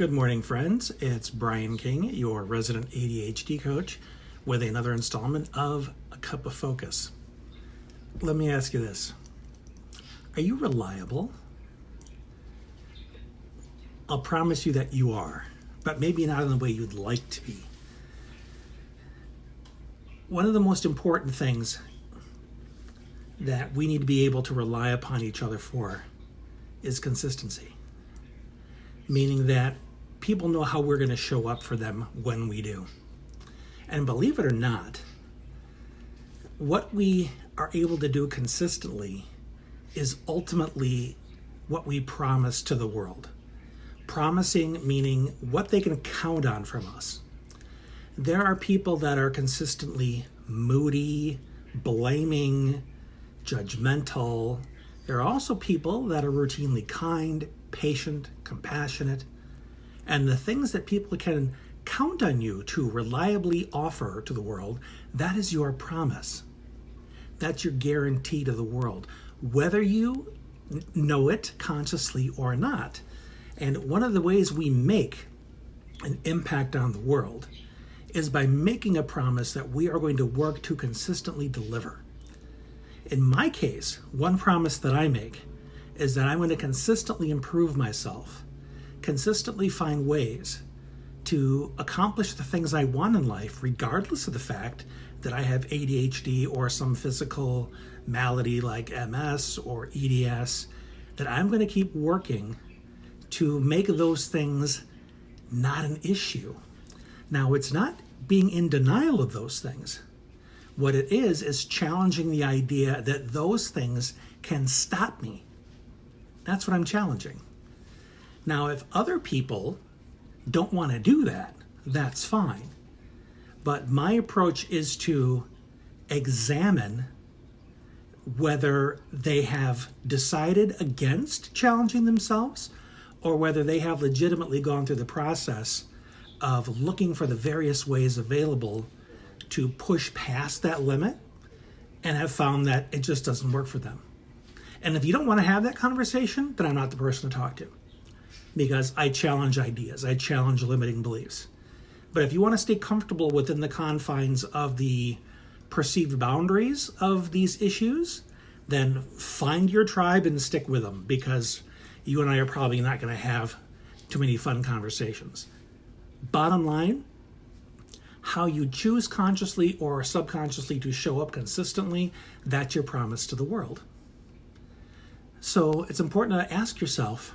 Good morning, friends. It's Brian King, your resident ADHD coach, with another installment of A Cup of Focus. Let me ask you this. Are you reliable? I'll promise you that you are, but maybe not in the way you'd like to be. One of the most important things that we need to be able to rely upon each other for is consistency. Meaning that people know how we're going to show up for them when we do. And believe it or not, what we are able to do consistently is ultimately what we promise to the world. Promising meaning what they can count on from us. There are people that are consistently moody, blaming, judgmental. There are also people that are routinely kind, patient, compassionate, and the things that people can count on you to reliably offer to the world, that is your promise. That's your guarantee to the world, whether you know it consciously or not. And one of the ways we make an impact on the world is by making a promise that we are going to work to consistently deliver. In my case, one promise that I make is that I'm going to consistently improve myself, consistently find ways to accomplish the things I want in life, regardless of the fact that I have ADHD or some physical malady like MS or EDS, that I'm going to keep working to make those things not an issue. Now, it's not being in denial of those things. What it is challenging the idea that those things can stop me. That's what I'm challenging. Now, if other people don't want to do that, that's fine. But my approach is to examine whether they have decided against challenging themselves or whether they have legitimately gone through the process of looking for the various ways available to push past that limit and have found that it just doesn't work for them. And if you don't want to have that conversation, then I'm not the person to talk to, because I challenge ideas, I challenge limiting beliefs. But if you want to stay comfortable within the confines of the perceived boundaries of these issues, then find your tribe and stick with them, because you and I are probably not going to have too many fun conversations. Bottom line, how you choose consciously or subconsciously to show up consistently, that's your promise to the world. So it's important to ask yourself,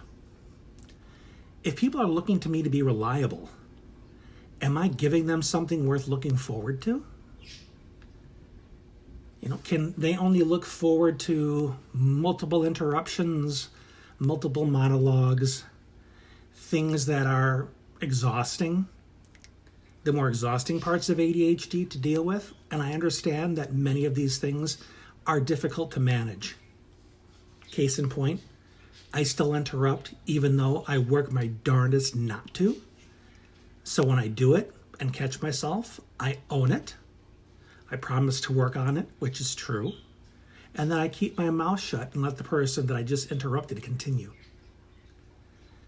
if people are looking to me to be reliable, am I giving them something worth looking forward to? Can they only look forward to multiple interruptions, multiple monologues, things that are exhausting, the more exhausting parts of ADHD to deal with? And I understand that many of these things are difficult to manage. Case in point, I still interrupt even though I work my darndest not to. So when I do it and catch myself, I own it. I promise to work on it, which is true. And then I keep my mouth shut and let the person that I just interrupted continue.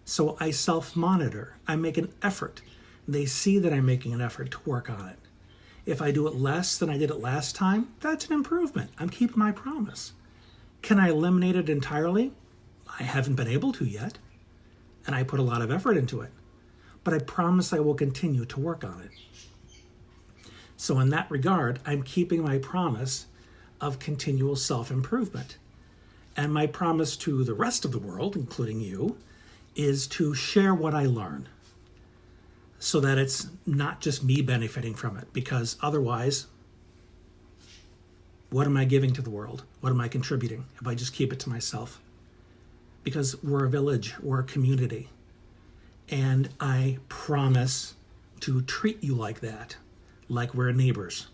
So I self-monitor. I make an effort. They see that I'm making an effort to work on it. If I do it less than I did it last time, that's an improvement. I'm keeping my promise. Can I eliminate it entirely? I haven't been able to yet, and I put a lot of effort into it. But I promise I will continue to work on it. So in that regard, I'm keeping my promise of continual self-improvement. And my promise to the rest of the world, including you, is to share what I learn so that it's not just me benefiting from it, because otherwise, what am I giving to the world? What am I contributing if I just keep it to myself? Because we're a village, we're a community. And I promise to treat you like that, like we're neighbors,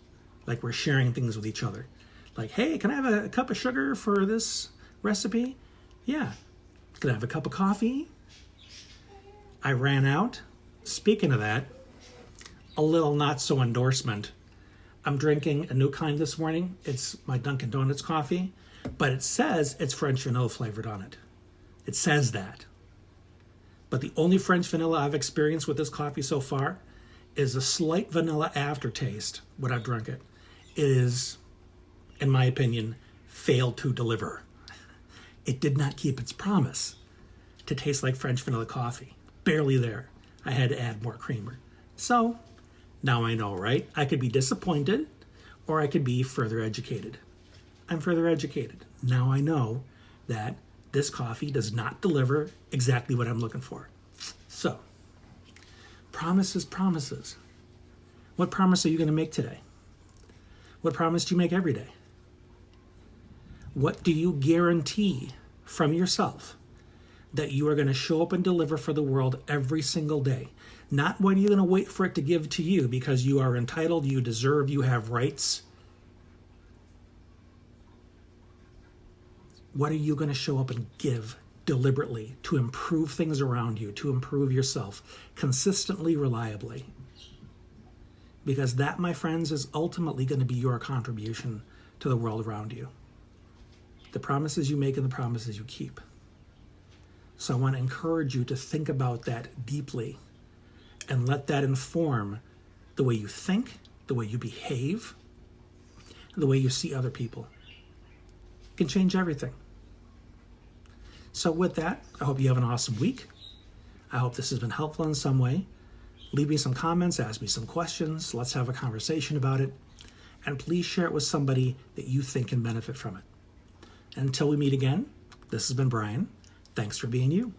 like we're sharing things with each other. Like, hey, can I have a cup of sugar for this recipe? Yeah. Can I have a cup of coffee? I ran out. Speaking of that, a little not so endorsement. I'm drinking a new kind this morning. It's my Dunkin' Donuts coffee, but it says it's French vanilla flavored on it. It says that. But the only French vanilla I've experienced with this coffee so far is a slight vanilla aftertaste when I've drunk it. It is, in my opinion, failed to deliver. It did not keep its promise to taste like French vanilla coffee. Barely there. I had to add more creamer. So, now I know, right? I could be disappointed, or I could be further educated. I'm further educated. Now I know that this coffee does not deliver exactly what I'm looking for. So, promises, promises. What promise are you going to make today? What promise do you make every day? What do you guarantee from yourself that you are going to show up and deliver for the world every single day? Not when you're going to wait for it to give to you because you are entitled, you deserve, you have rights. What are you going to show up and give deliberately to improve things around you, to improve yourself, consistently, reliably? Because that, my friends, is ultimately going to be your contribution to the world around you. The promises you make and the promises you keep. So I want to encourage you to think about that deeply and let that inform the way you think, the way you behave, the way you see other people. It can change everything. So with that, I hope you have an awesome week. I hope this has been helpful in some way. Leave me some comments, ask me some questions. Let's have a conversation about it. And please share it with somebody that you think can benefit from it. Until we meet again, this has been Brian. Thanks for being you.